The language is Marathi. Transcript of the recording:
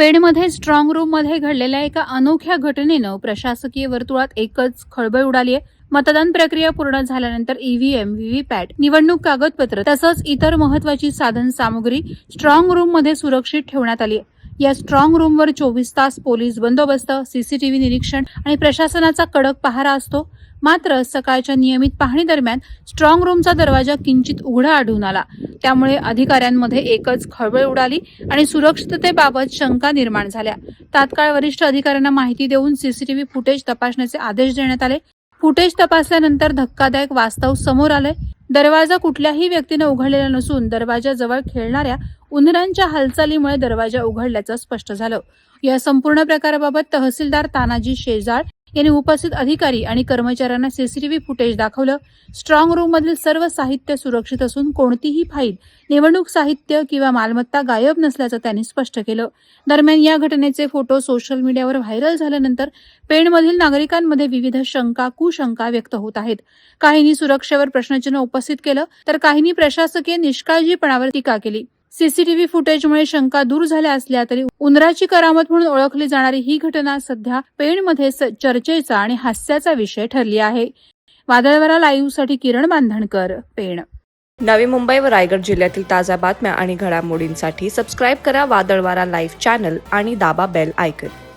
पेणमध्ये स्ट्रॉंग रूममध्ये घडलेल्या एका अनोख्या घटनेनं प्रशासकीय वर्तुळात एकच खळबळ उडाली आहे. मतदान प्रक्रिया पूर्ण झाल्यानंतर ईव्हीएम, व्हीव्हीपॅट, निवडणूक कागदपत्र तसंच इतर महत्वाची साधन सामुग्री स्ट्रॉंग रूममध्ये सुरक्षित ठेवण्यात आली आहे. या स्ट्रॉंग रूमवर 24 तास पोलीस बंदोबस्त, सीसीटीव्ही निरीक्षण आणि प्रशासनाचा कडक पहारा असतो. मात्र सकाळच्या नियमित पाहणी दरम्यान स्ट्रॉंग रूमचा दरवाजा किंचित उघडा आढळून आला. त्यामुळे अधिकाऱ्यांमध्ये एकच खळबळ उडाली आणि सुरक्षिततेबाबत शंका निर्माण झाल्या. तात्काळ वरिष्ठ अधिकाऱ्यांना माहिती देऊन सीसीटीव्ही फुटेज तपासण्याचे आदेश देण्यात आले. फुटेज तपासल्यानंतर धक्कादायक वास्तव समोर आले. दरवाजा कुठल्याही व्यक्तीने उघडलेला नसून दरवाजाजवळ खेळणाऱ्या उंदरांच्या हालचालीमुळे दरवाजा उघडल्याचं स्पष्ट झालं. या संपूर्ण प्रकाराबाबत तहसीलदार तानाजी शेजाळ यांनी उपस्थित अधिकारी आणि कर्मचाऱ्यांना सीसीटीव्ही फुटेज दाखवलं. स्ट्रॉंग रूम मधील सर्व साहित्य सुरक्षित असून कोणतीही फाईल, निवडणूक साहित्य किंवा मालमत्ता गायब नसल्याचं त्यांनी स्पष्ट केलं. दरम्यान या घटनेचे फोटो सोशल मीडियावर व्हायरल झाल्यानंतर पेणमधील नागरिकांमध्ये विविध शंका, कुशंका व्यक्त होत आहेत. काहींनी सुरक्षेवर प्रश्नचिन्ह उपस्थित केलं तर काहींनी प्रशासकीय निष्काळजीपणावर टीका केली. सीसीटीव्ही फुटेजमुळे शंका दूर झाल्या असल्या तरी उंदराची करामत म्हणून ओळखली जाणारी ही घटना सध्या पेणमध्ये चर्चेचा आणि हास्याचा विषय ठरली आहे. वादळवारा लाईव्हसाठी किरण बांधणकर, पेण. नवी मुंबई व रायगड जिल्ह्यातील ताज्या बातम्या आणि घडामोडींसाठी सबस्क्राईब करा वादळवारा लाईव्ह चॅनल आणि दाबा बेल आयकॉन.